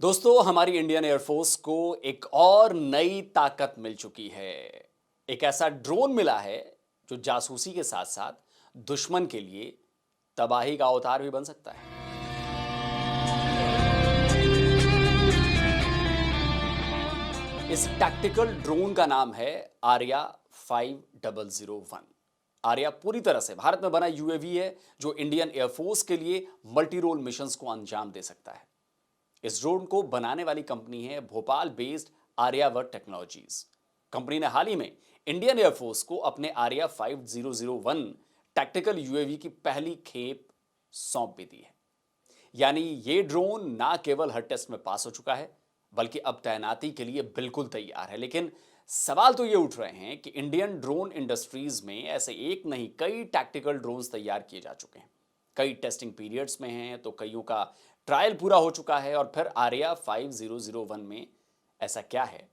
दोस्तों, हमारी Indian air force को एक और नई ताकत मिल चुकी है। एक ऐसा ड्रोन मिला है जो जासूसी के साथ साथ दुश्मन के लिए तबाही का अवतार भी बन सकता है। इस टैक्टिकल ड्रोन का नाम है आर्या 5001। आर्या पूरी तरह से भारत में बना यूएवी है जो इंडियन एयरफोर्स के लिए मल्टी रोल मिशंस को अंजाम दे सकता है। इस ड्रोन को बनाने वाली कंपनी है Bhopal based Aryavart Technologies. Company ने हाल ही में इंडियन एयरफोर्स को अपने आर्या 5001 टैक्टिकल यूएवी की पहली खेप सौंप भी दी है। यानी ये ड्रोन ना केवल हर टेस्ट में पास हो चुका है बल्कि अब तैनाती के लिए बिल्कुल तैयार है। लेकिन सवाल तो ये उठ रहे हैं कि इंडियन ड्रोन इंडस्ट्रीज में ऐसे एक नहीं कई टैक्टिकल ड्रोन्स तैयार किए जा चुके हैं। कई टेस्टिंग पीरियड्स में हैं तो कईयों का ट्रायल पूरा हो चुका है। और फिर आर्या 5001 में ऐसा क्या है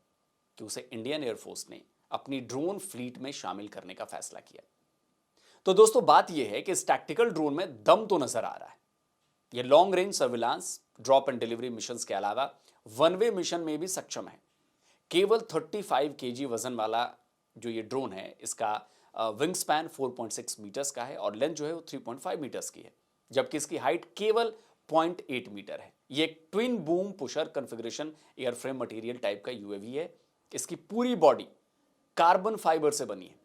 कि उसे इंडियन एयरफोर्स ने अपनी ड्रोन फ्लीट में शामिल करने का फैसला किया। तो दोस्तों, बात यह है कि इस टैक्टिकल ड्रोन में दम तो नजर आ रहा है। यह long range surveillance, drop and delivery missions के अलावा वन वे मिशन में भी सक्षम है। केवल 35 kg वजन वाला जो ये ड्रोन है, इसका विंग स्पैन 4.6 मीटर्स का है और लेंथ जो है वो 3.5 मीटर्स की है, जबकि इसकी हाइट केवल 0.8 मीटर है। ये एक twin boom pusher configuration airframe material type का यूएवी है। इसकी पूरी बॉडी कार्बन फाइबर से बनी है,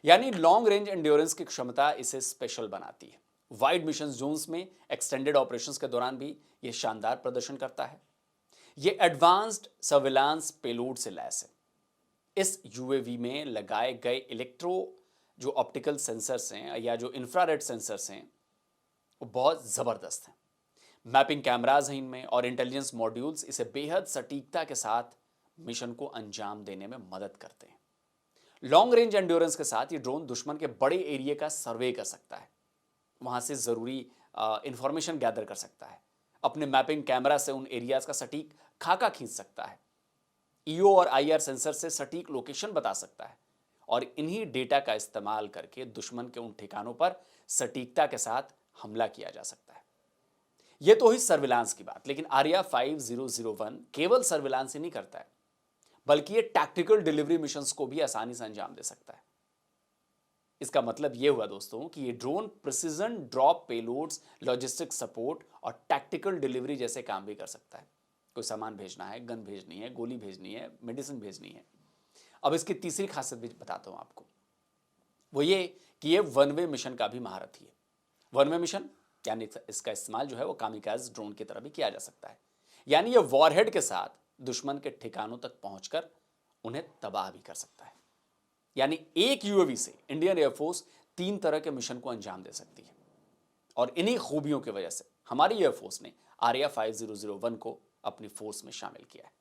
यानी लॉन्ग रेंज एंड्योरेंस की क्षमता इसे स्पेशल बनाती है। वाइड मिशन जोन्स में एक्सटेंडेड ऑपरेशंस के दौरान भी यह शानदार प्रदर्शन करता है। यह एडवांस्ड सर्विलांस पेलोड से लैस है। इस यूएवी में लगाए गए इलेक्ट्रो जो ऑप्टिकल सेंसर्स हैं या जो इंफ्रारेड सेंसर्स हैं वो बहुत ज़बरदस्त हैं। मैपिंग कैमराज हैं इनमें और इंटेलिजेंस मॉड्यूल्स इसे बेहद सटीकता के साथ मिशन को अंजाम देने में मदद करते हैं। लॉन्ग रेंज एंड्योरेंस के साथ ये ड्रोन दुश्मन के बड़े एरिया का सर्वे कर सकता है, वहां से ज़रूरी इंफॉर्मेशन गैदर कर सकता है, अपने मैपिंग कैमरा से उन एरियाज का सटीक खाका खींच सकता है, ईओ और आईआर सेंसर से सटीक लोकेशन बता सकता है और इन्हीं डेटा का इस्तेमाल करके दुश्मन के उन ठिकानों पर सटीकता के साथ हमला किया जा सकता है। यह तो हुई सर्विलांस की बात, लेकिन आर्या 5001 केवल सर्विलांस ही नहीं करता है बल्कि यह टैक्टिकल डिलीवरी मिशंस को भी आसानी से अंजाम दे सकता है। इसका मतलब यह हुआ दोस्तों कि यह drone precision drop payloads, logistic support और टैक्टिकल डिलीवरी जैसे काम भी कर सकता है। कोई सामान भेजना है, गन भेजनी है, गोली भेजनी है, मेडिसिन भेजनी है। अब इसकी तीसरी खासियत भी बताता हूं आपको, वो ये कि ये वन वे मिशन का भी महारथी है। वन वे मिशन यानी इसका इस्तेमाल जो है वो कामिकाज ड्रोन की तरह भी किया जा सकता है, यानी ये वॉरहेड के साथ दुश्मन के ठिकानों तक पहुंचकर उन्हें तबाह भी कर सकता है। यानी एक यूएवी से इंडियन एयरफोर्स 3 तरह के मिशन को अंजाम दे सकती है और इन्हीं खूबियों की वजह से हमारी एयरफोर्स ने आर्या 5001 को अपनी फोर्स में शामिल किया है।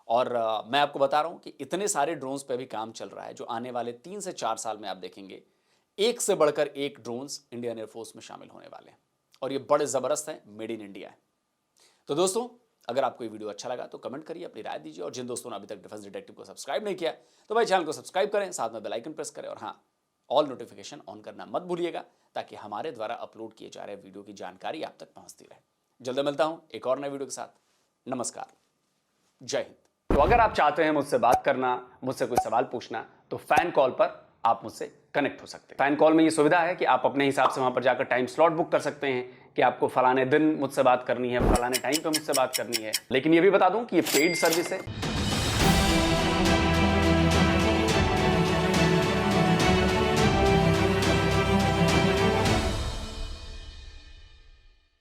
और मैं आपको बता रहा हूं कि इतने सारे ड्रोन्स पे भी काम चल रहा है जो आने वाले 3 से 4 साल में आप देखेंगे एक से बढ़कर एक ड्रोन्स इंडियन एयरफोर्स में शामिल होने वाले हैं और ये बड़े ज़बरदस्त हैं, मेड इन इंडिया है। तो दोस्तों, अगर आपको ये वीडियो अच्छा लगा तो कमेंट करिए, अपनी राय दीजिए और जिन दोस्तों ने अभी तक डिफेंस डिटेक्टिव को सब्सक्राइब नहीं किया तो भाई चैनल को सब्सक्राइब करें, साथ में बेल आइकन प्रेस करें और हाँ, ऑल नोटिफिकेशन ऑन करना मत भूलिएगा ताकि हमारे द्वारा अपलोड किए जा रहे वीडियो की जानकारी आप तक पहुंचती रहे। जल्द मिलता हूं एक और नए वीडियो के साथ। नमस्कार, जय हिंद। तो अगर आप चाहते हैं मुझसे बात करना, मुझसे कोई सवाल पूछना, तो फैन कॉल पर आप मुझसे कनेक्ट हो सकते हैं। फैन कॉल में ये सुविधा है कि आप अपने हिसाब से वहां पर जाकर टाइम स्लॉट बुक कर सकते हैं कि आपको फलाने दिन मुझसे बात करनी है, फलाने टाइम पे मुझसे बात करनी है। लेकिन ये भी बता दूं कि ये पेड सर्विस है।